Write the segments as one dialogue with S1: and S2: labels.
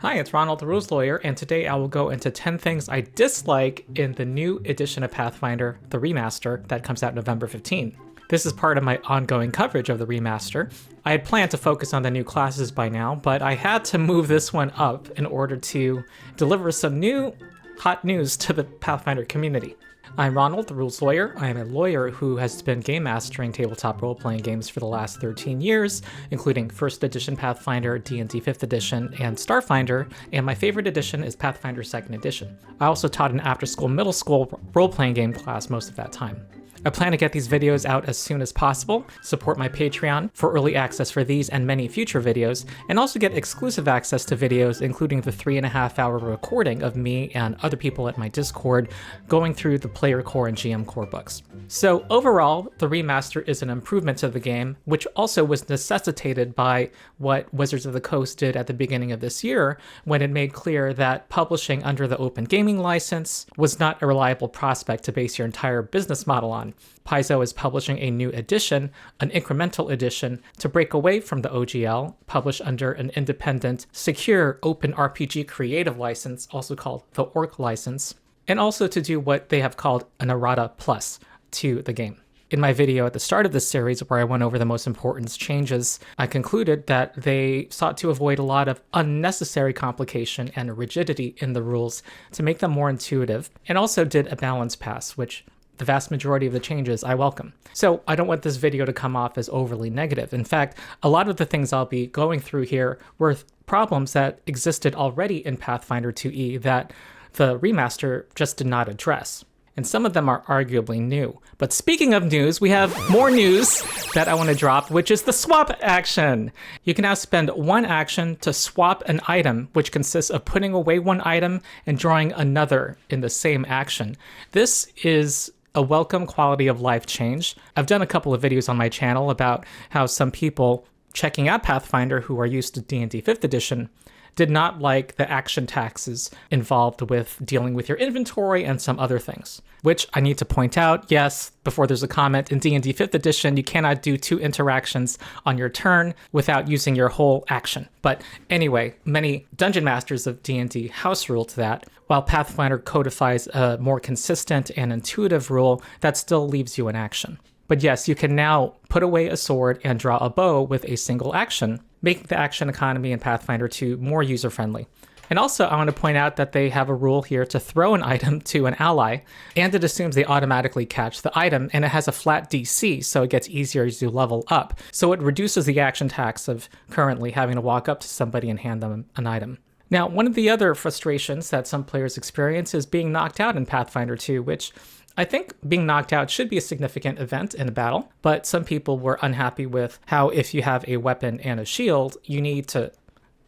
S1: Hi, it's Ronald the Rules Lawyer, and today I will go into 10 things I dislike in the new edition of Pathfinder, the remaster, that comes out November 15. This is part of my ongoing coverage of the remaster. I had planned to focus on the new classes by now, but I had to move this one up in order to deliver some new hot news to the Pathfinder community. I'm Ronald, the Rules Lawyer. I am a lawyer who has been game mastering tabletop role-playing games for the last 13 years, including 1st edition Pathfinder, D&D 5th edition, and Starfinder, and my favorite edition is Pathfinder 2nd edition. I also taught an after-school middle school role-playing game class most of that time. I plan to get these videos out as soon as possible, support my Patreon for early access for these and many future videos, and also get exclusive access to videos including the 3.5-hour recording of me and other people at my Discord going through the Player Core and GM Core books. So overall, the remaster is an improvement to the game, which also was necessitated by what Wizards of the Coast did at the beginning of this year when it made clear that publishing under the Open Gaming license was not a reliable prospect to base your entire business model on. Paizo is publishing a new edition, an incremental edition, to break away from the OGL, published under an independent, secure Open RPG creative license, also called the ORC license, and also to do what they have called an errata plus to the game. In my video at the start of this series, where I went over the most important changes, I concluded that they sought to avoid a lot of unnecessary complication and rigidity in the rules to make them more intuitive, and also did a balance pass, which the vast majority of the changes I welcome. So I don't want this video to come off as overly negative. In fact, a lot of the things I'll be going through here were problems that existed already in Pathfinder 2e that the remaster just did not address. And some of them are arguably new. But speaking of news, we have more news that I want to drop, which is the swap action. You can now spend one action to swap an item, which consists of putting away one item and drawing another in the same action. This is a welcome quality of life change. I've done a couple of videos on my channel about how some people checking out Pathfinder who are used to D&D 5th edition did not like the action taxes involved with dealing with your inventory and some other things. Which I need to point out, yes, before there's a comment, in D&D 5th edition, you cannot do 2 interactions on your turn without using your whole action. But anyway, many dungeon masters of D&D house rule to that, while Pathfinder codifies a more consistent and intuitive rule that still leaves you in action. But yes, you can now put away a sword and draw a bow with a single action, making the action economy in Pathfinder 2 more user-friendly. And also, I want to point out that they have a rule here to throw an item to an ally, and it assumes they automatically catch the item, and it has a flat DC, so it gets easier as you level up. So it reduces the action tax of currently having to walk up to somebody and hand them an item. Now, one of the other frustrations that some players experience is being knocked out in Pathfinder 2, which I think being knocked out should be a significant event in a battle, but some people were unhappy with how if you have a weapon and a shield, you need to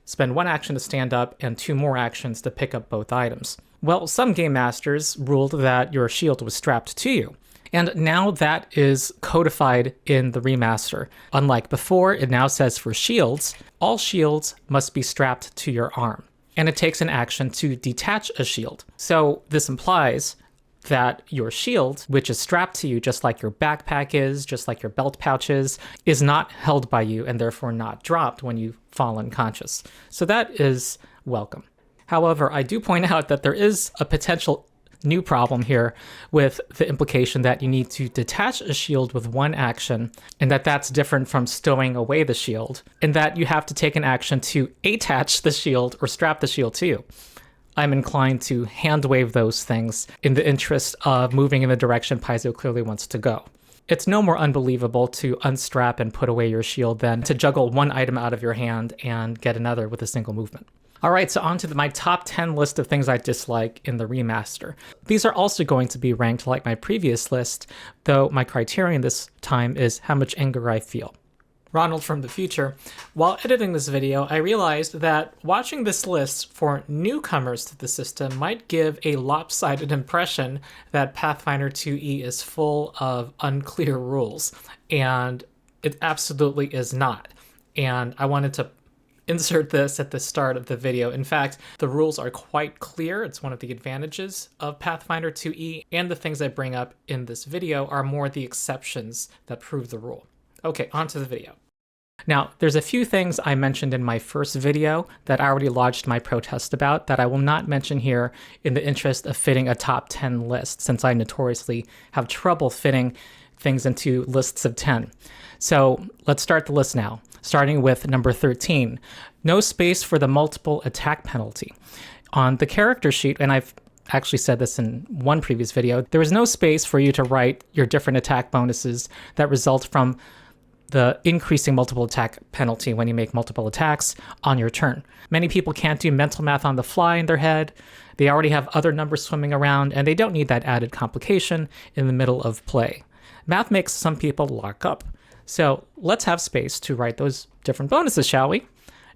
S1: spend one action to stand up and 2 more actions to pick up both items. Well, some game masters ruled that your shield was strapped to you, and now that is codified in the remaster. Unlike before, it now says for shields, all shields must be strapped to your arm, and it takes an action to detach a shield. So this implies that your shield, which is strapped to you just like your backpack is, just like your belt pouch is not held by you and therefore not dropped when you fall unconscious. So that is welcome. However, I do point out that there is a potential new problem here with the implication that you need to detach a shield with one action, and that that's different from stowing away the shield, and that you have to take an action to attach the shield or strap the shield to you. I'm inclined to hand wave those things in the interest of moving in the direction Paizo clearly wants to go. It's no more unbelievable to unstrap and put away your shield than to juggle one item out of your hand and get another with a single movement. All right, so on to my top 10 list of things I dislike in the remaster. These are also going to be ranked like my previous list, though my criterion this time is how much anger I feel. Ronald from the future. While editing this video, I realized that watching this list for newcomers to the system might give a lopsided impression that Pathfinder 2e is full of unclear rules, and it absolutely is not. And I wanted to insert this at the start of the video. In fact, the rules are quite clear. It's one of the advantages of Pathfinder 2e, and the things I bring up in this video are more the exceptions that prove the rule. Okay, on to the video. Now, there's a few things I mentioned in my first video that I already lodged my protest about that I will not mention here in the interest of fitting a top 10 list, since I notoriously have trouble fitting things into lists of 10. So let's start the list now, starting with number 13. No space for the multiple attack penalty. On the character sheet, and I've actually said this in one previous video, there is no space for you to write your different attack bonuses that result from the increasing multiple attack penalty when you make multiple attacks on your turn. Many people can't do mental math on the fly in their head. They already have other numbers swimming around, and they don't need that added complication in the middle of play. Math makes some people lock up. So let's have space to write those different bonuses, shall we?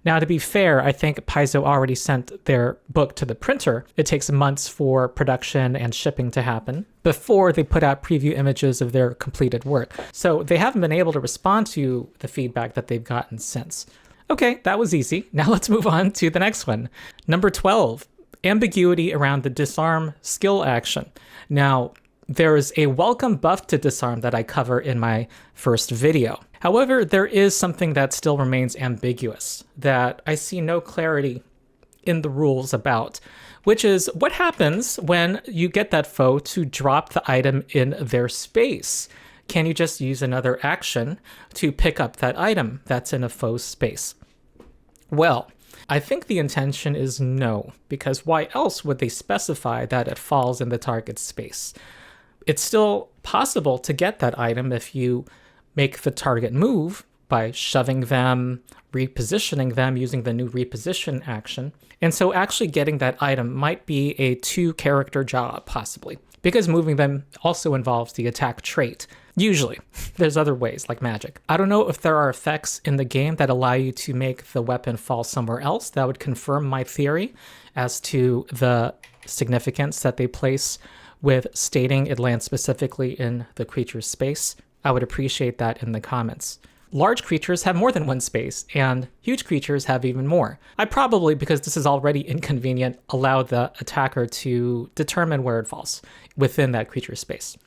S1: Now, to be fair, I think Paizo already sent their book to the printer. It takes months for production and shipping to happen before they put out preview images of their completed work. So they haven't been able to respond to the feedback that they've gotten since. Okay, that was easy. Now let's move on to the next one. Number 12, ambiguity around the disarm skill action. Now, there is a welcome buff to disarm that I cover in my first video. However, there is something that still remains ambiguous that I see no clarity in the rules about, which is what happens when you get that foe to drop the item in their space. Can you just use another action to pick up that item that's in a foe's space? Well, I think the intention is no, because why else would they specify that it falls in the target's space? It's still possible to get that item if you make the target move by shoving them, repositioning them using the new reposition action. And so actually getting that item might be a 2-character job, possibly, because moving them also involves the attack trait. Usually. There's other ways, like magic. I don't know if there are effects in the game that allow you to make the weapon fall somewhere else. That would confirm my theory as to the significance that they place with stating it lands specifically in the creature's space. I would appreciate that in the comments. Large creatures have more than one space, and huge creatures have even more. I probably, because this is already inconvenient, allow the attacker to determine where it falls within that creature's space.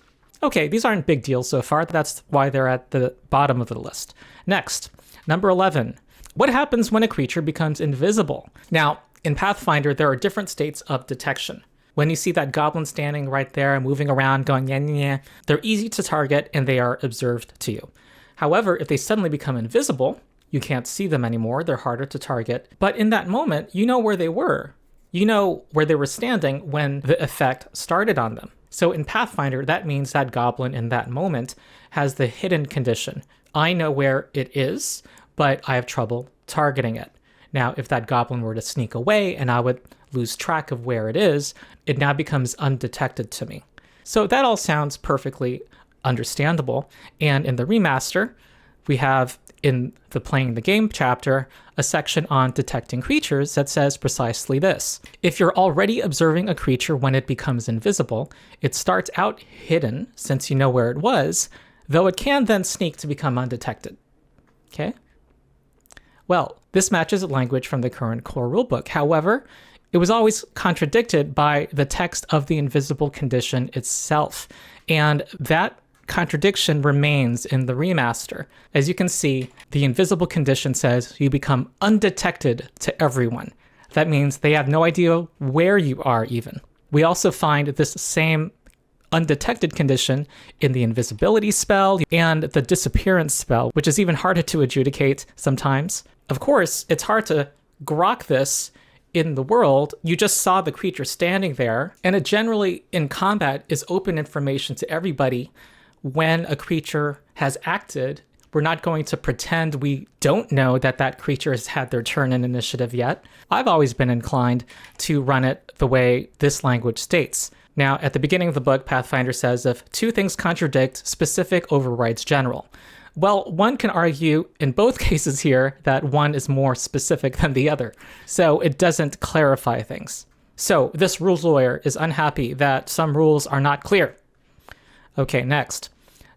S1: Okay, these aren't big deals so far. That's why they're at the bottom of the list. Next, number 11. What happens when a creature becomes invisible? Now, in Pathfinder, there are different states of detection. When you see that goblin standing right there, moving around, going yeah, yeah, yeah, they're easy to target and they are observed to you. However, if they suddenly become invisible, you can't see them anymore, they're harder to target. But in that moment, you know where they were. You know where they were standing when the effect started on them. So in Pathfinder, that means that goblin in that moment has the hidden condition. I know where it is, but I have trouble targeting it. Now, if that goblin were to sneak away and I would lose track of where it is, it now becomes undetected to me. So that all sounds perfectly understandable. And in the remaster, we have in the playing the game chapter, a section on detecting creatures that says precisely this. If you're already observing a creature when it becomes invisible, it starts out hidden since you know where it was, though it can then sneak to become undetected. Okay? Well, this matches language from the current core rulebook. However, it was always contradicted by the text of the invisible condition itself. And that contradiction remains in the remaster. As you can see, the invisible condition says you become undetected to everyone. That means they have no idea where you are even. We also find this same undetected condition in the invisibility spell and the disappearance spell, which is even harder to adjudicate sometimes. Of course, it's hard to grok this in the world. You just saw the creature standing there, and it generally in combat is open information to everybody when a creature has acted. We're not going to pretend we don't know that that creature has had their turn in initiative yet. I've always been inclined to run it the way this language states. Now, at the beginning of the book, Pathfinder says if two things contradict, specific overrides general. Well, one can argue in both cases here that one is more specific than the other, so it doesn't clarify things. So this rules lawyer is unhappy that some rules are not clear. Okay, next.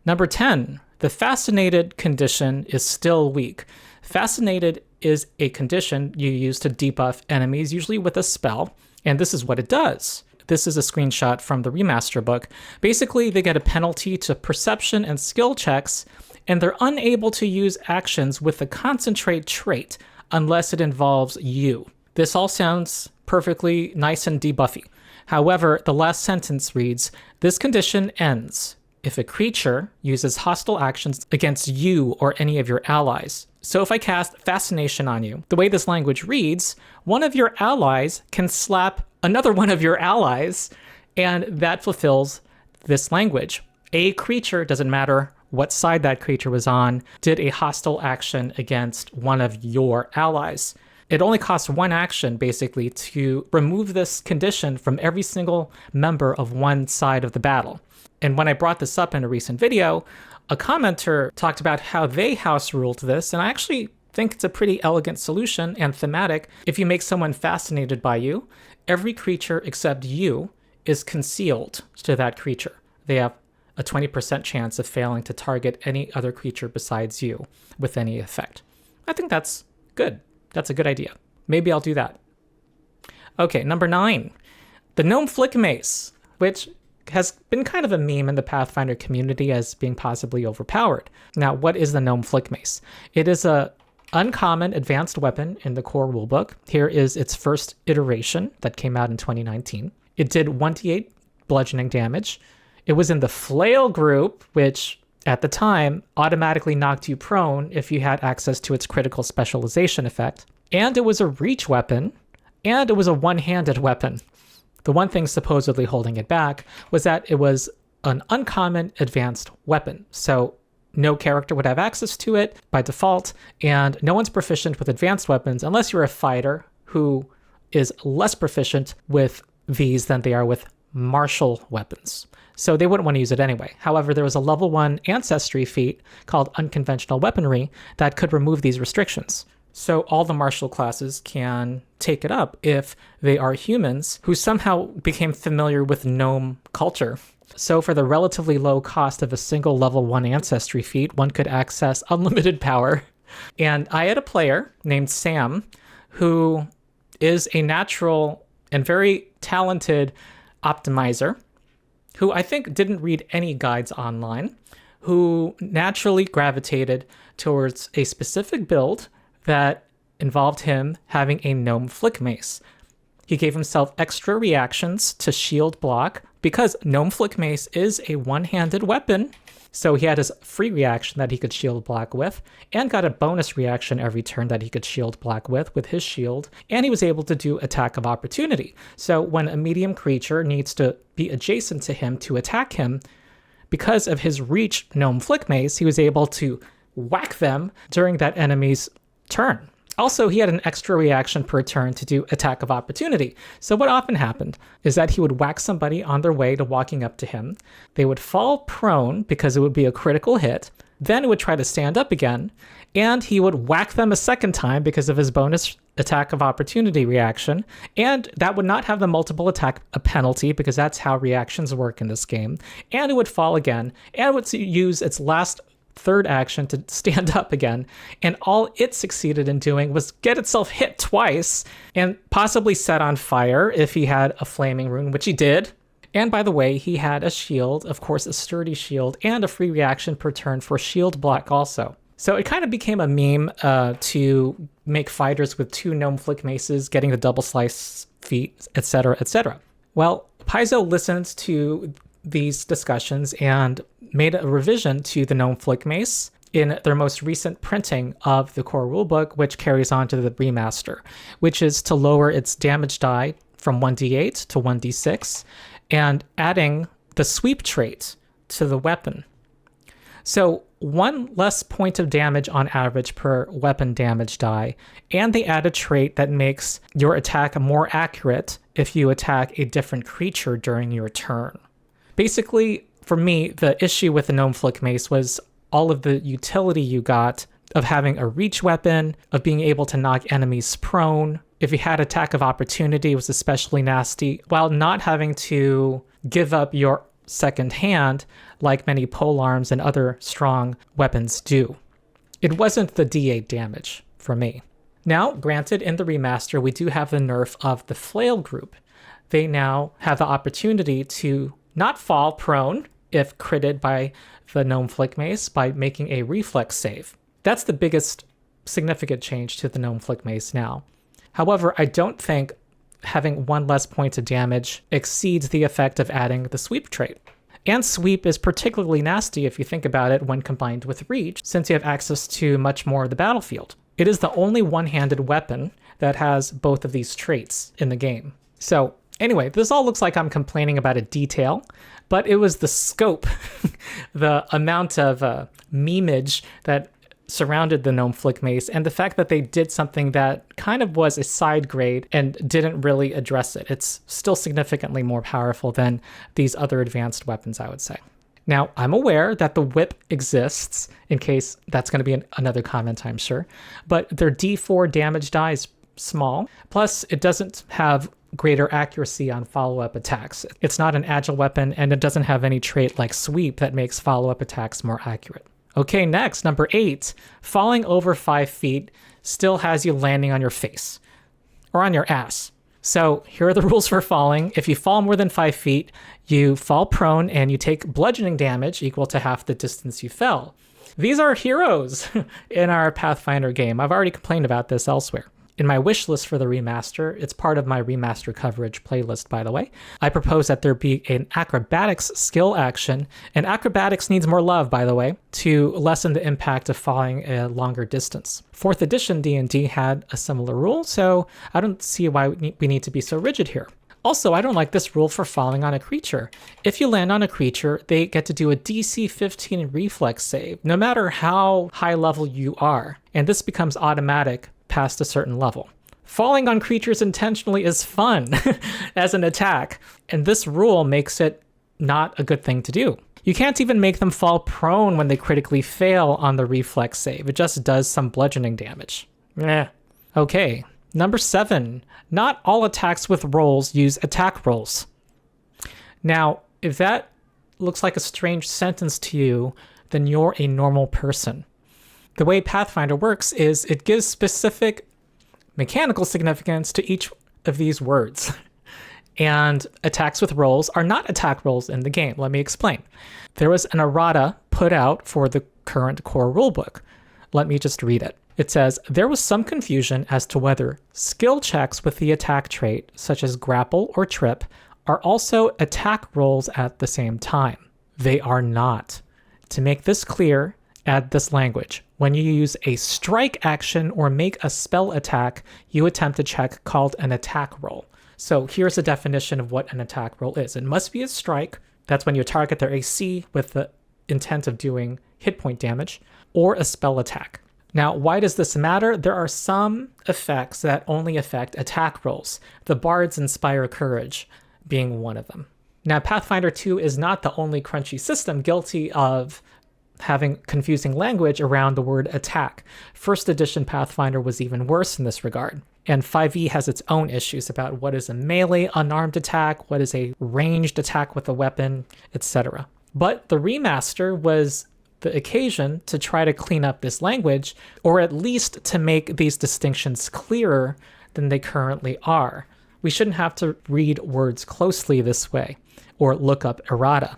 S1: Number 10, the fascinated condition is still weak. Fascinated is a condition you use to debuff enemies, usually with a spell, and this is what it does. This is a screenshot from the remaster book. Basically, they get a penalty to perception and skill checks and they're unable to use actions with the concentrate trait unless it involves you. This all sounds perfectly nice and debuffy. However, the last sentence reads, this condition ends if a creature uses hostile actions against you or any of your allies. So if I cast Fascination on you, the way this language reads, one of your allies can slap another one of your allies, and that fulfills this language. A creature, doesn't matter what side that creature was on, did a hostile action against one of your allies. It only costs one action, basically, to remove this condition from every single member of one side of the battle. And when I brought this up in a recent video, a commenter talked about how they house ruled this, and I actually think it's a pretty elegant solution and thematic. If you make someone fascinated by you, every creature except you is concealed to that creature. They have a 20% chance of failing to target any other creature besides you with any effect. I think that's good. That's a good idea. Maybe I'll do that. Okay, number 9. The Gnome Flick Mace, which has been kind of a meme in the Pathfinder community as being possibly overpowered. Now, what is the Gnome Flick Mace? It is a uncommon advanced weapon in the core rulebook. Here is its first iteration that came out in 2019. It did 1d8 bludgeoning damage. It was in the Flail group, which at the time automatically knocked you prone if you had access to its critical specialization effect. And it was a reach weapon, and it was a one-handed weapon. The one thing supposedly holding it back was that it was an uncommon advanced weapon. So no character would have access to it by default, and no one's proficient with advanced weapons unless you're a fighter who is less proficient with these than they are with martial weapons. So they wouldn't want to use it anyway. However, there was a level 1 ancestry feat called Unconventional Weaponry that could remove these restrictions. So all the martial classes can take it up if they are humans who somehow became familiar with gnome culture. So for the relatively low cost of a single level 1 ancestry feat, one could access unlimited power. And I had a player named Sam who is a natural and very talented optimizer who I think didn't read any guides online, who naturally gravitated towards a specific build that involved him having a Gnome Flick Mace. He gave himself extra reactions to shield block because Gnome Flick Mace is a one-handed weapon. So he had his free reaction that he could shield block with, and got a bonus reaction every turn that he could shield block with his shield, and he was able to do attack of opportunity. So when a medium creature needs to be adjacent to him to attack him, because of his reach Gnome Flick Mace, he was able to whack them during that enemy's turn. Also, he had an extra reaction per turn to do attack of opportunity. So what often happened is that he would whack somebody on their way to walking up to him. They would fall prone because it would be a critical hit. Then it would try to stand up again, and he would whack them a second time because of his bonus attack of opportunity reaction. And that would not have the multiple attack a penalty because that's how reactions work in this game. And it would fall again, and it would use its last third action to stand up again, and all it succeeded in doing was get itself hit twice and possibly set on fire if he had a flaming rune, which he did. And by the way, he had a shield, of course a sturdy shield, and a free reaction per turn for shield block also. So it kind of became a meme to make fighters with 2 Gnome Flick Maces getting the double slice feat, etc., etc. Well, Paizo listened to these discussions and made a revision to the Gnome Flick Mace in their most recent printing of the core rulebook, which carries on to the remaster, which is to lower its damage die from 1d8 to 1d6 and adding the sweep trait to the weapon. So 1 less point of damage on average per weapon damage die, and they add a trait that makes your attack more accurate if you attack a different creature during your turn. Basically, for me, the issue with the Gnome Flick Mace was all of the utility you got of having a reach weapon, of being able to knock enemies prone. If you had attack of opportunity, it was especially nasty, while not having to give up your second hand like many polearms and other strong weapons do. It wasn't the D8 damage for me. Now, granted, in the remaster, we do have the nerf of the Flail group. They now have the opportunity to not fall prone if critted by the Gnome Flick Mace by making a reflex save. That's the biggest significant change to the Gnome Flick Mace now. However, I don't think having 1 less point of damage exceeds the effect of adding the sweep trait. And sweep is particularly nasty if you think about it when combined with reach, since you have access to much more of the battlefield. It is the only one-handed weapon that has both of these traits in the game. So anyway, this all looks like I'm complaining about a detail, but it was the scope, the amount of memeage that surrounded the Gnome Flick Mace, and the fact that they did something that kind of was a side grade and didn't really address it. It's still significantly more powerful than these other advanced weapons, I would say. Now, I'm aware that the whip exists, in case that's going to be another comment, I'm sure, but their D4 damage die is small, plus it doesn't have greater accuracy on follow-up attacks. It's not an agile weapon, and it doesn't have any trait like sweep that makes follow-up attacks more accurate. Okay, next, number 8. Falling over 5 feet still has you landing on your face or on your ass. So here are the rules for falling. If you fall more than 5 feet, you fall prone and you take bludgeoning damage equal to half the distance you fell. These are heroes in our Pathfinder game. I've already complained about this elsewhere. In my wish list for the remaster, it's part of my remaster coverage playlist, by the way, I propose that there be an acrobatics skill action, and acrobatics needs more love, by the way, to lessen the impact of falling a longer distance. 4th edition D&D had a similar rule, so I don't see why we need to be so rigid here. Also, I don't like this rule for falling on a creature. If you land on a creature, they get to do a DC 15 reflex save, no matter how high level you are, and this becomes automatic past a certain level. Falling on creatures intentionally is fun as an attack, and this rule makes it not a good thing to do. You can't even make them fall prone when they critically fail on the reflex save. It just does some bludgeoning damage. Okay, number 7. Not all attacks with rolls use attack rolls. Now, if that looks like a strange sentence to you, then you're a normal person. The way Pathfinder works is it gives specific mechanical significance to each of these words. And attacks with rolls are not attack rolls in the game. Let me explain. There was an errata put out for the current core rulebook. Let me just read it. It says, there was some confusion as to whether skill checks with the attack trait, such as grapple or trip, are also attack rolls at the same time. They are not. To make this clear, add this language. When you use a strike action or make a spell attack, you attempt a check called an attack roll. So here's a definition of what an attack roll is. It must be a strike. That's when you target their AC with the intent of doing hit point damage, or a spell attack. Now, why does this matter? There are some effects that only affect attack rolls, the Bard's Inspire Courage being one of them. Now, Pathfinder 2 is not the only crunchy system guilty of having confusing language around the word attack. 1st edition Pathfinder was even worse in this regard. And 5e has its own issues about what is a melee unarmed attack, what is a ranged attack with a weapon, etc. But the remaster was the occasion to try to clean up this language, or at least to make these distinctions clearer than they currently are. We shouldn't have to read words closely this way, or look up errata.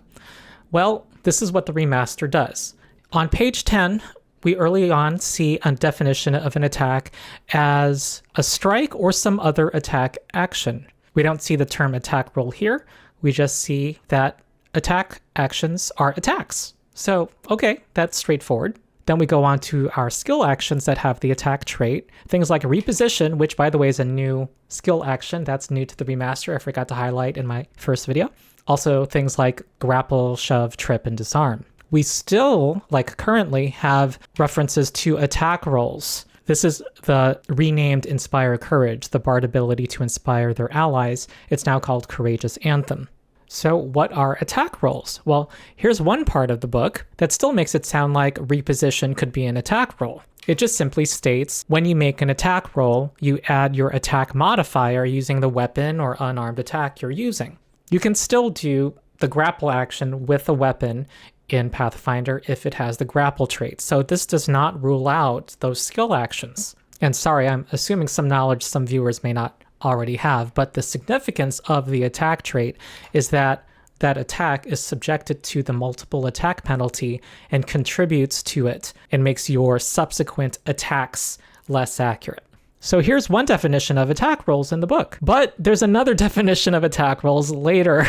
S1: Well, this is what the remaster does. On page 10, we early on see a definition of an attack as a strike or some other attack action. We don't see the term attack roll here. We just see that attack actions are attacks. So, okay, that's straightforward. Then we go on to our skill actions that have the attack trait. Things like reposition, which by the way is a new skill action. That's new to the remaster. I forgot to highlight in my first video. Also things like grapple, shove, trip, and disarm. We still, like currently, have references to attack rolls. This is the renamed Inspire Courage, the Bard ability to inspire their allies. It's now called Courageous Anthem. So what are attack rolls? Well, here's one part of the book that still makes it sound like reposition could be an attack roll. It just simply states when you make an attack roll, you add your attack modifier using the weapon or unarmed attack you're using. You can still do the grapple action with a weapon in Pathfinder if it has the grapple trait. So this does not rule out those skill actions. And sorry, I'm assuming some knowledge some viewers may not already have, but the significance of the attack trait is that that attack is subjected to the multiple attack penalty and contributes to it and makes your subsequent attacks less accurate. So here's one definition of attack rolls in the book. But there's another definition of attack rolls later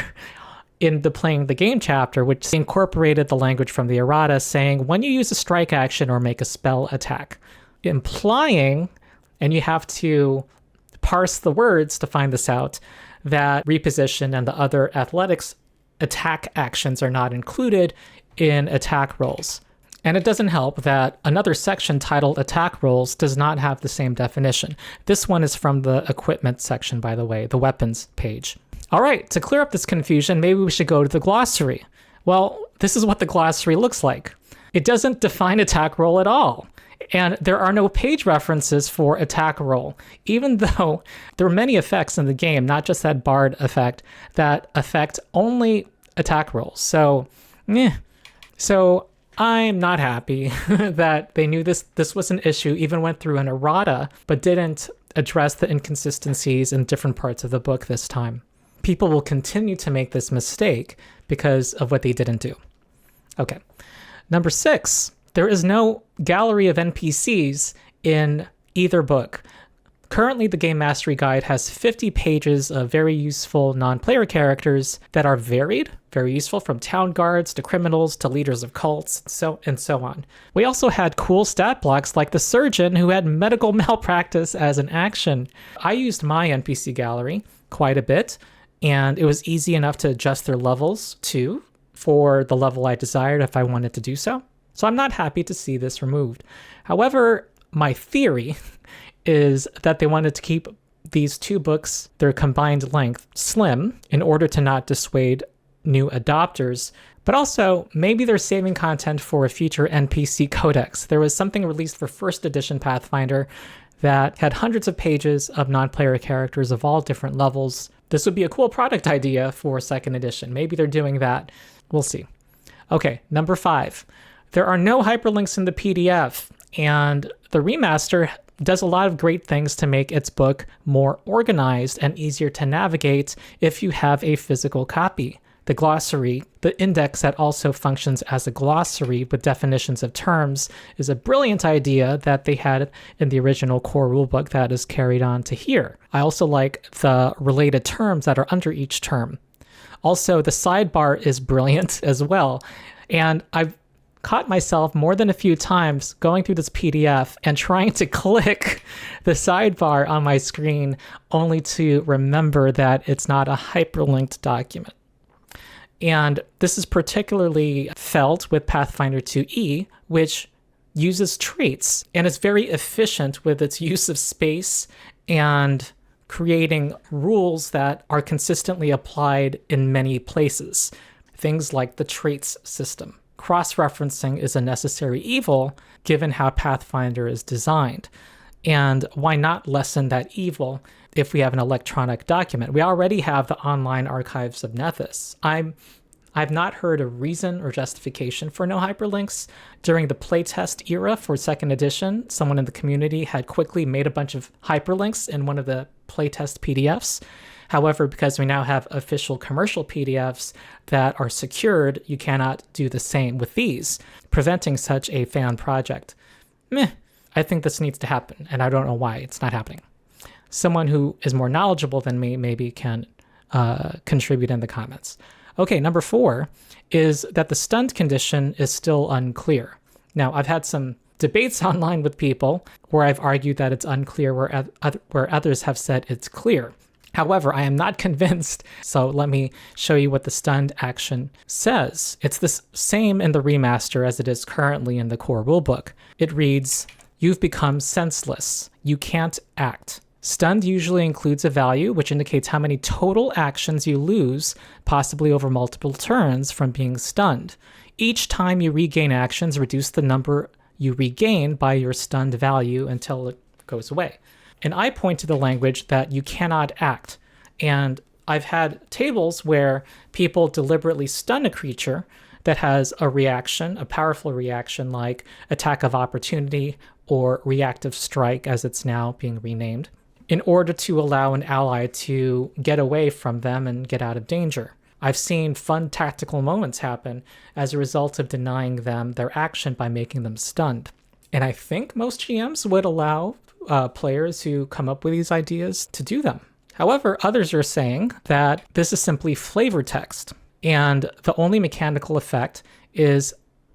S1: in the playing the game chapter, which incorporated the language from the errata saying when you use a strike action or make a spell attack, implying, and you have to parse the words to find this out, that reposition and the other athletics attack actions are not included in attack rolls. And it doesn't help that another section titled Attack Rolls does not have the same definition. This one is from the equipment section, by the way, the weapons page. All right, to clear up this confusion, maybe we should go to the glossary. Well, this is what the glossary looks like. It doesn't define attack roll at all. And there are no page references for attack roll, even though there are many effects in the game, not just that bard effect, that affect only attack rolls. So I'm not happy that they knew this was an issue, even went through an errata, but didn't address the inconsistencies in different parts of the book this time. People will continue to make this mistake because of what they didn't do. Okay. Number 6, there is no gallery of NPCs in either book. Currently, the Game Mastery Guide has 50 pages of very useful non-player characters that are varied, very useful, from town guards to criminals to leaders of cults, and so on. We also had cool stat blocks like the surgeon who had medical malpractice as an action. I used my NPC gallery quite a bit, and it was easy enough to adjust their levels too for the level I desired if I wanted to do so. So I'm not happy to see this removed. However, my theory is that they wanted to keep these two books, their combined length, slim in order to not dissuade new adopters. But also, maybe they're saving content for a future NPC codex. There was something released for first edition Pathfinder that had hundreds of pages of non-player characters of all different levels. This would be a cool product idea for second edition. Maybe they're doing that. We'll see. Okay, number 5. There are no hyperlinks in the PDF, and the remaster does a lot of great things to make its book more organized and easier to navigate if you have a physical copy. The glossary, the index that also functions as a glossary with definitions of terms, is a brilliant idea that they had in the original core rulebook that is carried on to here. I also like the related terms that are under each term. Also, the sidebar is brilliant as well, and I've caught myself more than a few times going through this PDF and trying to click the sidebar on my screen only to remember that it's not a hyperlinked document. And this is particularly felt with Pathfinder 2E, which uses traits and is very efficient with its use of space and creating rules that are consistently applied in many places. Things like the traits system. Cross-referencing is a necessary evil given how Pathfinder is designed. And why not lessen that evil if we have an electronic document? We already have the online archives of Nethys. I've not heard a reason or justification for no hyperlinks. During the playtest era for second edition, someone in the community had quickly made a bunch of hyperlinks in one of the playtest PDFs. However, because we now have official commercial PDFs that are secured, you cannot do the same with these, preventing such a fan project. I think this needs to happen, and I don't know why it's not happening. Someone who is more knowledgeable than me maybe can contribute in the comments. Okay, number 4 is that the stunned condition is still unclear. Now, I've had some debates online with people where I've argued that it's unclear where others have said it's clear. However, I am not convinced, so let me show you what the stunned action says. It's the same in the remaster as it is currently in the core rulebook. It reads, "You've become senseless. You can't act." Stunned usually includes a value which indicates how many total actions you lose, possibly over multiple turns, from being stunned. Each time you regain actions, reduce the number you regain by your stunned value until it goes away. And I point to the language that you cannot act. And I've had tables where people deliberately stun a creature that has a reaction, a powerful reaction like Attack of Opportunity or Reactive Strike, as it's now being renamed, in order to allow an ally to get away from them and get out of danger. I've seen fun tactical moments happen as a result of denying them their action by making them stunned. And I think most GMs would allow players who come up with these ideas to do them. However, others are saying that this is simply flavor text, and the only mechanical effect is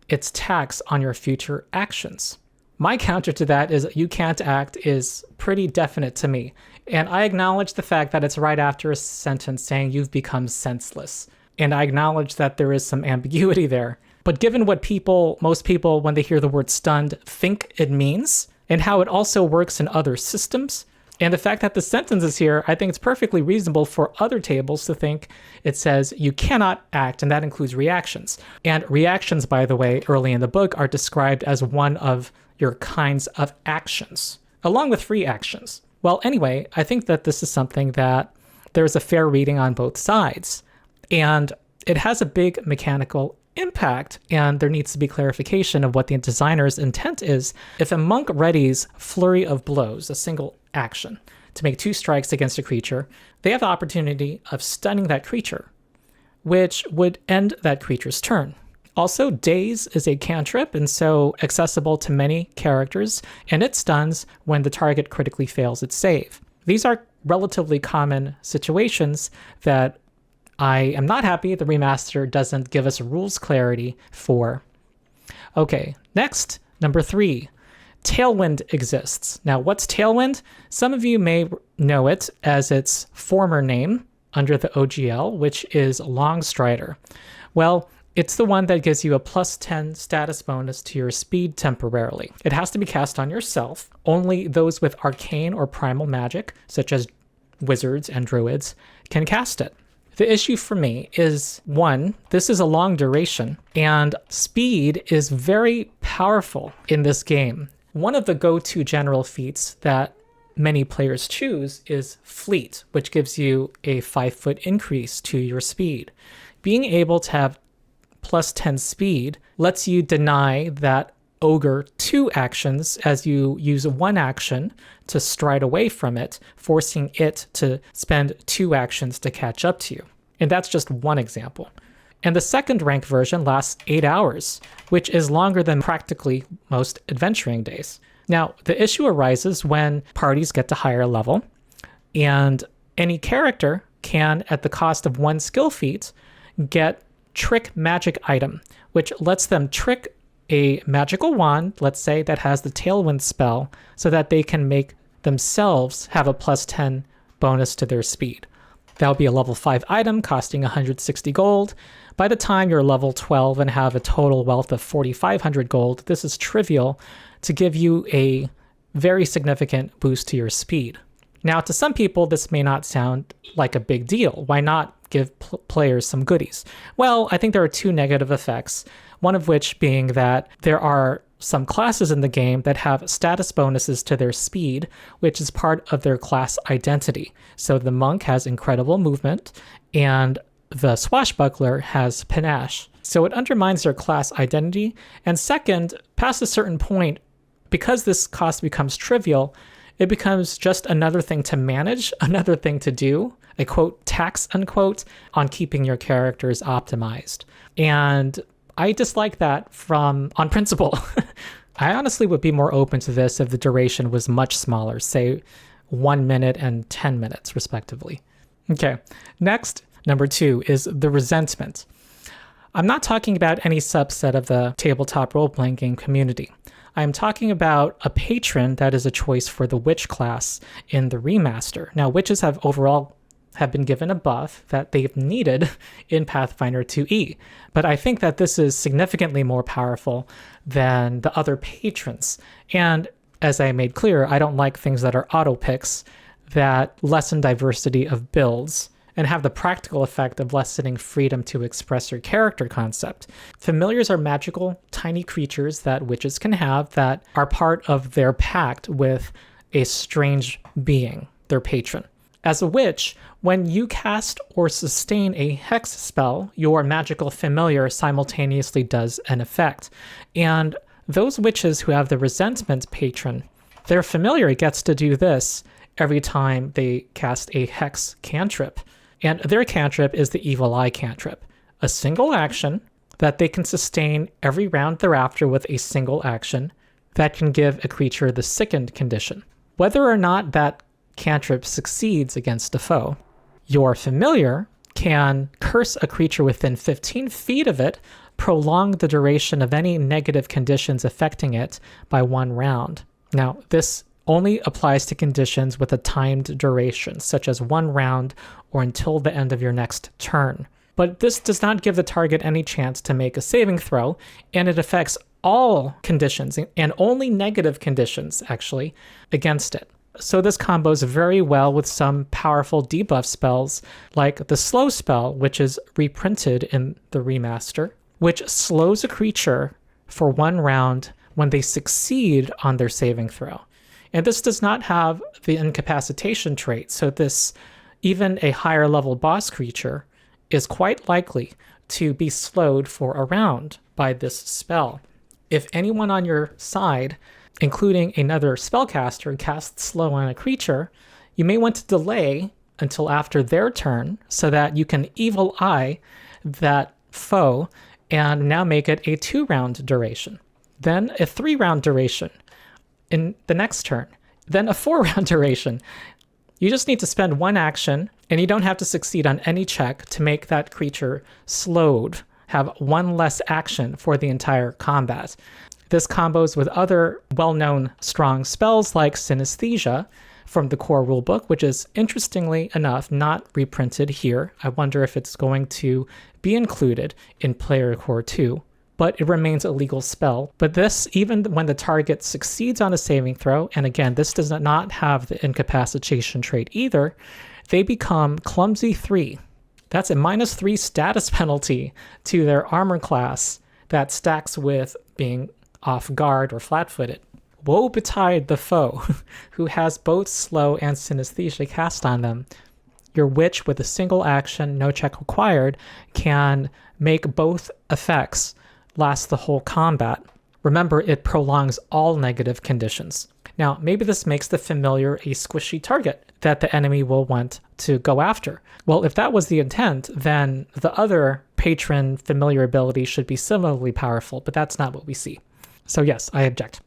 S1: its tax on your future actions. My counter to that is you can't act is pretty definite to me, and I acknowledge the fact that it's right after a sentence saying you've become senseless, and I acknowledge that there is some ambiguity there. But given what most people, when they hear the word stunned, think it means, and how it also works in other systems, and the fact that the sentence is here, I think it's perfectly reasonable for other tables to think it says you cannot act, and that includes reactions. And reactions, by the way, early in the book are described as one of your kinds of actions, along with free actions. Well, anyway, I think that this is something that there's a fair reading on both sides, and it has a big mechanical impact, and there needs to be clarification of what the designer's intent is. If a monk readies Flurry of Blows, a single action, to make 2 strikes against a creature, they have the opportunity of stunning that creature, which would end that creature's turn. Also, Daze is a cantrip, and so accessible to many characters, and it stuns when the target critically fails its save. These are relatively common situations that I am not happy the remaster doesn't give us rules clarity for. Okay, next, number 3. Tailwind exists. Now, what's Tailwind? Some of you may know it as its former name under the OGL, which is Longstrider. Well, it's the one that gives you a +10 status bonus to your speed temporarily. It has to be cast on yourself. Only those with arcane or primal magic, such as wizards and druids, can cast it. The issue for me is, 1, this is a long duration, and speed is very powerful in this game. One of the go-to general feats that many players choose is Fleet, which gives you a 5-foot increase to your speed. Being able to have +10 speed lets you deny that ogre 2 actions as you use 1 action to stride away from it, forcing it to spend 2 actions to catch up to you. And that's just one example. And the second rank version lasts 8 hours, which is longer than practically most adventuring days. Now, the issue arises when parties get to higher level, and any character can, at the cost of 1 skill feat, get Trick Magic Item, which lets them trick a magical wand, let's say, that has the Tailwind spell, so that they can make themselves have a +10 bonus to their speed. That would be a level 5 item costing 160 gold. By the time you're level 12 and have a total wealth of 4,500 gold, this is trivial to give you a very significant boost to your speed. Now, to some people, this may not sound like a big deal. Why not give players some goodies? Well, I think there are 2 negative effects, one of which being that there are some classes in the game that have status bonuses to their speed, which is part of their class identity. So the monk has incredible movement, and the swashbuckler has panache. So it undermines their class identity. And second, past a certain point, because this cost becomes trivial, it becomes just another thing to manage, another thing to do, a quote, tax, unquote, on keeping your characters optimized. And I dislike that on principle. I honestly would be more open to this if the duration was much smaller, say 1 minute and 10 minutes, respectively. Okay, next, number 2 is the resentment. I'm not talking about any subset of the tabletop role-playing game community. I'm talking about a patron that is a choice for the witch class in the remaster. Now, witches have been given a buff that they've needed in Pathfinder 2e, but I think that this is significantly more powerful than the other patrons. And as I made clear, I don't like things that are auto picks that lessen diversity of builds and have the practical effect of lessening freedom to express your character concept. Familiars are magical, tiny creatures that witches can have that are part of their pact with a strange being, their patron. As a witch, when you cast or sustain a hex spell, your magical familiar simultaneously does an effect. And those witches who have the resentment patron, their familiar gets to do this every time they cast a hex cantrip. And their cantrip is the Evil Eye cantrip, a single action that they can sustain every round thereafter with a single action that can give a creature the sickened condition. Whether or not that cantrip succeeds against a foe, your familiar can curse a creature within 15 feet of it, prolong the duration of any negative conditions affecting it by 1 round. Now, this only applies to conditions with a timed duration, such as 1 round or until the end of your next turn. But this does not give the target any chance to make a saving throw, and it affects all conditions, and only negative conditions, actually, against it. So this combos very well with some powerful debuff spells, like the Slow spell, which is reprinted in the remaster, which slows a creature for 1 round when they succeed on their saving throw. And this does not have the incapacitation trait, so this, even a higher level boss creature, is quite likely to be slowed for a round by this spell. If anyone on your side, including another spellcaster, casts slow on a creature, you may want to delay until after their turn so that you can Evil Eye that foe and now make it a 2-round duration. Then a 3-round duration in the next turn, then a 4-round duration. You just need to spend 1 action, and you don't have to succeed on any check to make that creature slowed, have 1 less action for the entire combat. This combos with other well-known strong spells like Synesthesia from the core rulebook, which is, interestingly enough, not reprinted here. I wonder if it's going to be included in Player Core 2. But it remains a legal spell. But this, even when the target succeeds on a saving throw, and again, this does not have the incapacitation trait either, they become Clumsy 3. That's a -3 status penalty to their armor class that stacks with being off guard or flat-footed. Woe betide the foe who has both Slow and Synesthesia cast on them. Your witch, with a single action, no check required, can make both effects last the whole combat. Remember, it prolongs all negative conditions. Now, maybe this makes the familiar a squishy target that the enemy will want to go after. Well, if that was the intent, then the other patron familiar ability should be similarly powerful, but that's not what we see. So yes, I object.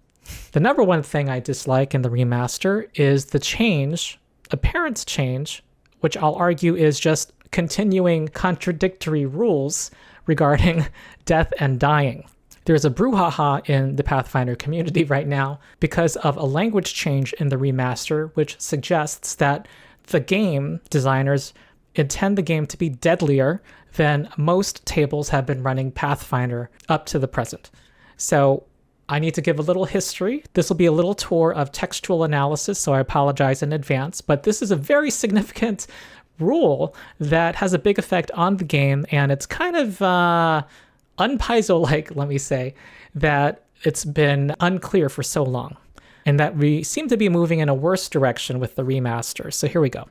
S1: The number one thing I dislike in the remaster is the change, apparent change, which I'll argue is just continuing contradictory rules regarding death and dying. There's a brouhaha in the Pathfinder community right now because of a language change in the remaster, which suggests that the game designers intend the game to be deadlier than most tables have been running Pathfinder up to the present. So I need to give a little history. This will be a little tour of textual analysis, so I apologize in advance, but this is a very significant rule that has a big effect on the game, and it's kind of unpaizo-like, let me say, that it's been unclear for so long, and that we seem to be moving in a worse direction with the remaster. So here we go.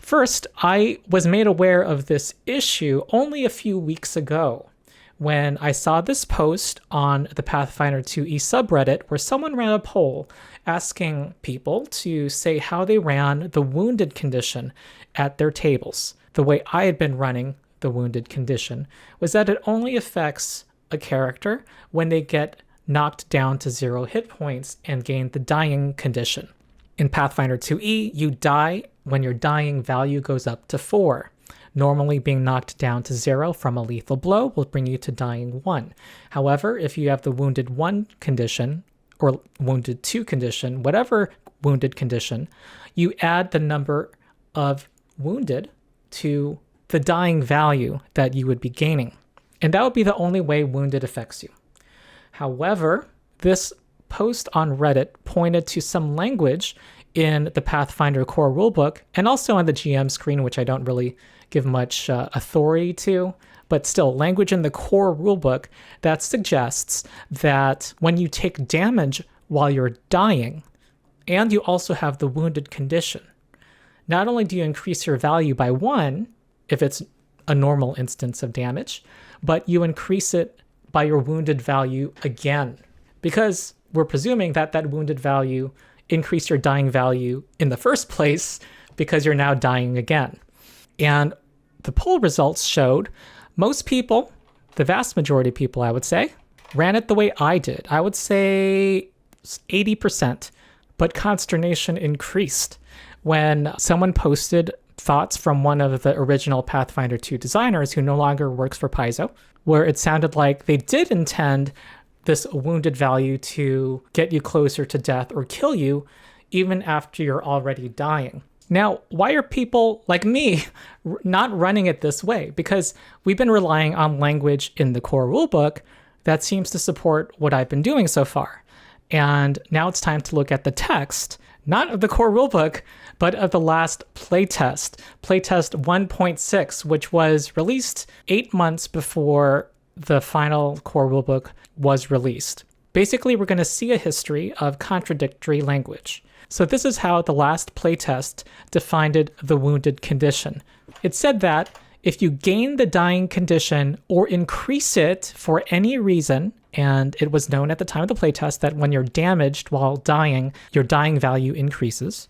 S1: First, I was made aware of this issue only a few weeks ago when I saw this post on the Pathfinder 2e subreddit where someone ran a poll asking people to say how they ran the wounded condition at their tables. The way I had been running the wounded condition was that it only affects a character when they get knocked down to 0 hit points and gain the dying condition. In Pathfinder 2e, you die when your dying value goes up to 4. Normally, being knocked down to 0 from a lethal blow will bring you to dying 1. However, if you have the wounded 1 condition, or wounded 2 condition, whatever wounded condition, you add the number of wounded to the dying value that you would be gaining. And that would be the only way wounded affects you. However, this post on Reddit pointed to some language in the Pathfinder core rulebook, and also on the GM screen, which I don't really give much authority to, but still language in the core rulebook that suggests that when you take damage while you're dying, and you also have the wounded condition, not only do you increase your value by 1, if it's a normal instance of damage, but you increase it by your wounded value again, because we're presuming that that wounded value increased your dying value in the first place because you're now dying again. And the poll results showed most people, the vast majority of people, I would say, ran it the way I did. I would say 80%, but consternation increased when someone posted thoughts from one of the original Pathfinder 2 designers who no longer works for Paizo, where it sounded like they did intend this wounded value to get you closer to death or kill you even after you're already dying. Now, why are people like me not running it this way? Because we've been relying on language in the core rulebook that seems to support what I've been doing so far. And now it's time to look at the text, not of the core rulebook, but of the last playtest, playtest 1.6, which was released 8 months before the final core rulebook was released. Basically, we're going to see a history of contradictory language. So this is how the last playtest defined the wounded condition. It said that if you gain the dying condition or increase it for any reason, and it was known at the time of the playtest that when you're damaged while dying, your dying value increases,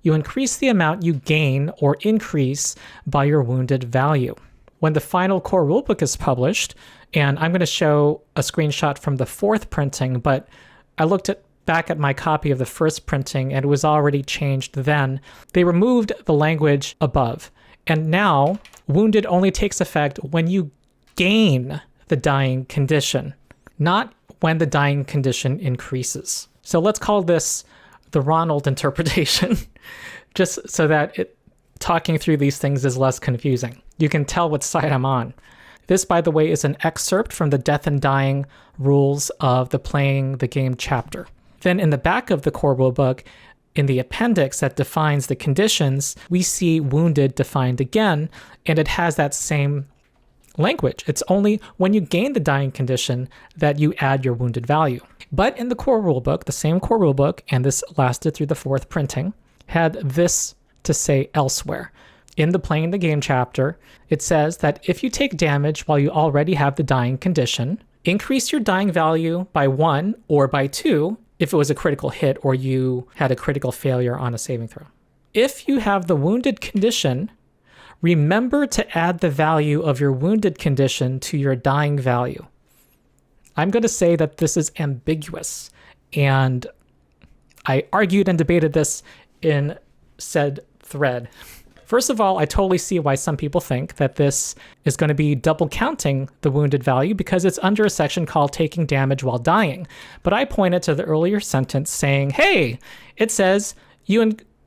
S1: you increase the amount you gain or increase by your wounded value. When the final core rulebook is published, and I'm going to show a screenshot from the 4th printing, but I looked back at my copy of the 1st printing and it was already changed then. They removed the language above. And now, wounded only takes effect when you gain the dying condition, not when the dying condition increases. So let's call this the Ronald interpretation, just so that talking through these things is less confusing. You can tell what side I'm on. This, by the way, is an excerpt from the Death and Dying rules of the Playing the Game chapter. Then in the back of the core rulebook, in the appendix that defines the conditions, we see wounded defined again, and it has that same language. It's only when you gain the dying condition that you add your wounded value. But in the core rulebook, the same core rulebook, and this lasted through the 4th printing, had this to say elsewhere. In the Playing the Game chapter, it says that if you take damage while you already have the dying condition, increase your dying value by 1 or by 2 if it was a critical hit or you had a critical failure on a saving throw. If you have the wounded condition, remember to add the value of your wounded condition to your dying value. I'm going to say that this is ambiguous, and I argued and debated this in said thread. First of all, I totally see why some people think that this is going to be double counting the wounded value because it's under a section called taking damage while dying. But I pointed to the earlier sentence saying, hey, it says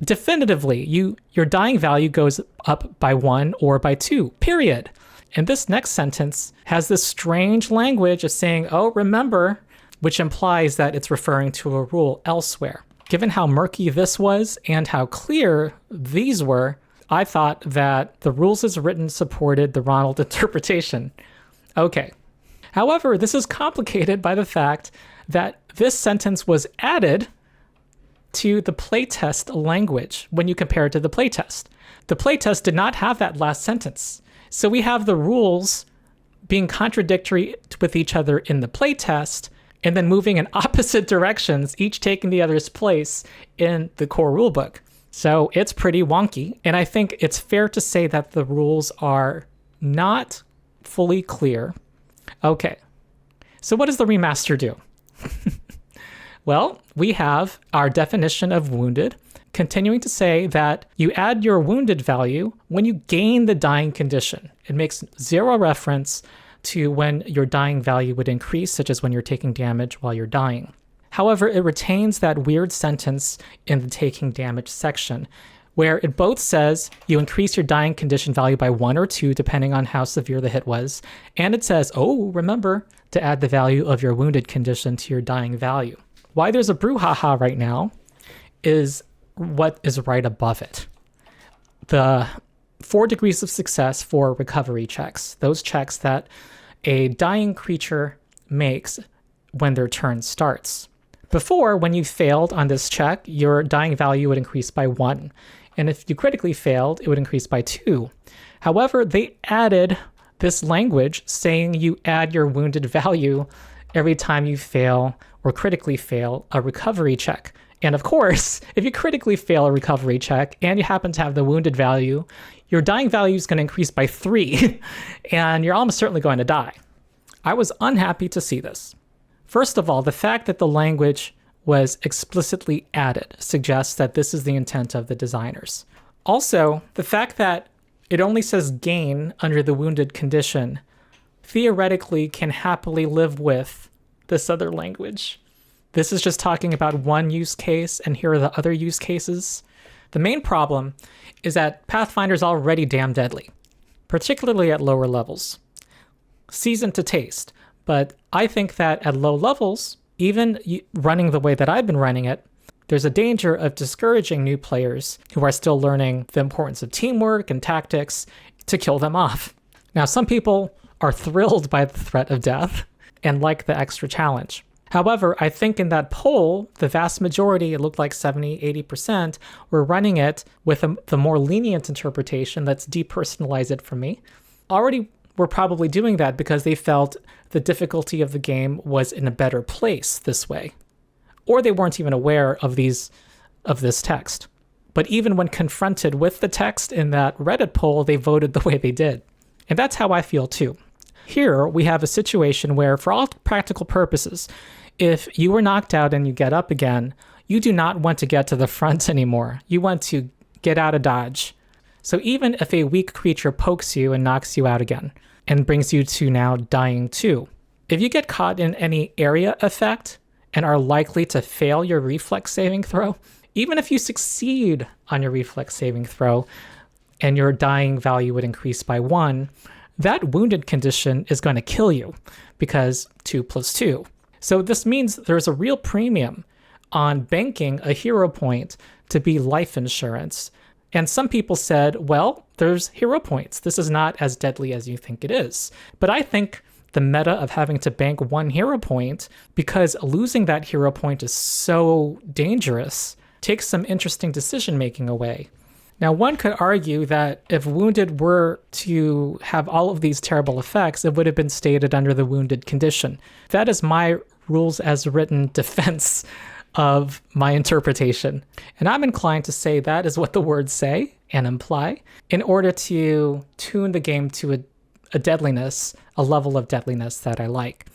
S1: definitively your dying value goes up by 1 or by 2, period. And this next sentence has this strange language of saying, oh, remember, which implies that it's referring to a rule elsewhere. Given how murky this was and how clear these were, I thought that the rules as written supported the Ronald interpretation. Okay. However, this is complicated by the fact that this sentence was added to the playtest language when you compare it to the playtest. The playtest did not have that last sentence. So we have the rules being contradictory with each other in the playtest and then moving in opposite directions, each taking the other's place in the core rulebook. So it's pretty wonky, and I think it's fair to say that the rules are not fully clear. Okay, so what does the remaster do? Well, we have our definition of wounded, continuing to say that you add your wounded value when you gain the dying condition. It makes zero reference to when your dying value would increase, such as when you're taking damage while you're dying. However, it retains that weird sentence in the taking damage section, where it both says you increase your dying condition value by 1 or 2, depending on how severe the hit was, and it says, oh, remember to add the value of your wounded condition to your dying value. Why there's a brouhaha right now is what is right above it. The 4 degrees of success for recovery checks, those checks that a dying creature makes when their turn starts. Before, when you failed on this check, your dying value would increase by 1. And if you critically failed, it would increase by 2. However, they added this language saying you add your wounded value every time you fail or critically fail a recovery check. And of course, if you critically fail a recovery check and you happen to have the wounded value, your dying value is going to increase by 3, and you're almost certainly going to die. I was unhappy to see this. First of all, the fact that the language was explicitly added suggests that this is the intent of the designers. Also, the fact that it only says gain under the wounded condition theoretically can happily live with this other language. This is just talking about one use case, and here are the other use cases. The main problem is that Pathfinder is already damn deadly, particularly at lower levels. Seasoned to taste, but I think that at low levels, even running the way that I've been running it, there's a danger of discouraging new players who are still learning the importance of teamwork and tactics to kill them off. Now, some people are thrilled by the threat of death and like the extra challenge. However, I think in that poll, the vast majority, it looked like 70-80%, were running it with the more lenient interpretation, let's depersonalize it for me. Already were probably doing that because they felt the difficulty of the game was in a better place this way. Or they weren't even aware of this text. But even when confronted with the text in that Reddit poll, they voted the way they did. And that's how I feel too. Here, we have a situation where, for all practical purposes, if you were knocked out and you get up again, you do not want to get to the front anymore. You want to get out of dodge. So even if a weak creature pokes you and knocks you out again, and brings you to now dying 2, if you get caught in any area effect and are likely to fail your reflex saving throw, even if you succeed on your reflex saving throw and your dying value would increase by 1, that wounded condition is going to kill you because 2 + 2. So this means there's a real premium on banking a hero point to be life insurance. And some people said, well, there's hero points. This is not as deadly as you think it is. But I think the meta of having to bank 1 hero point, because losing that hero point is so dangerous, takes some interesting decision-making away. Now, one could argue that if wounded were to have all of these terrible effects, it would have been stated under the wounded condition. That is my rules as written defense of my interpretation. And I'm inclined to say that is what the words say and imply in order to tune the game to a deadliness, a level of deadliness that I like.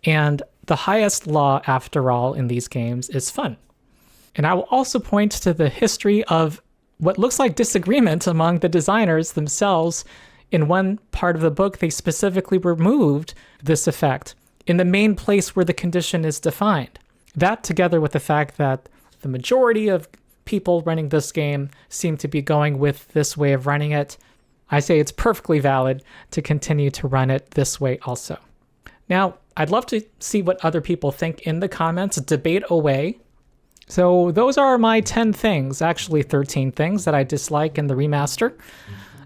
S1: And the highest law, after all, in these games is fun. And I will also point to the history of what looks like disagreement among the designers themselves. In one part of the book, they specifically removed this effect in the main place where the condition is defined. That, together with the fact that the majority of people running this game seem to be going with this way of running it, I say it's perfectly valid to continue to run it this way also. Now, I'd love to see what other people think in the comments. Debate away. So those are my 10 things, actually 13 things that I dislike in the remaster.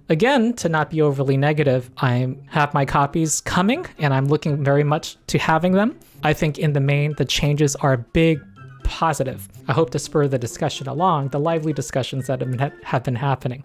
S1: Again, to not be overly negative, I have my copies coming and I'm looking very much to having them. I think in the main, the changes are a big positive. I hope to spur the discussion along, the lively discussions that have been happening.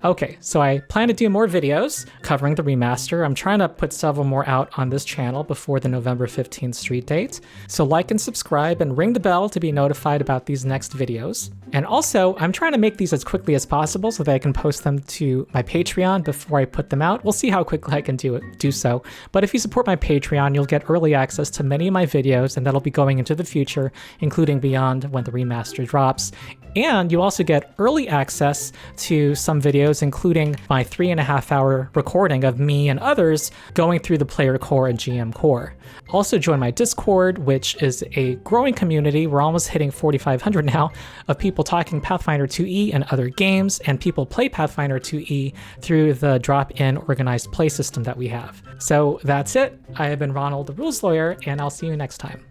S1: Okay, so I plan to do more videos covering the remaster. I'm trying to put several more out on this channel before the November 15th street date. So like and subscribe and ring the bell to be notified about these next videos. And also, I'm trying to make these as quickly as possible so that I can post them to my Patreon before I put them out. We'll see how quickly I can do so. But if you support my Patreon, you'll get early access to many of my videos, and that'll be going into the future, including beyond when the remaster drops. And you also get early access to some videos, including my 3.5-hour recording of me and others going through the player core and GM core. Also join my Discord, which is a growing community. We're almost hitting 4,500 now of people talking Pathfinder 2e and other games, and people play Pathfinder 2e through the drop-in organized play system that we have. So that's it. I have been Ronald, the Rules Lawyer, and I'll see you next time.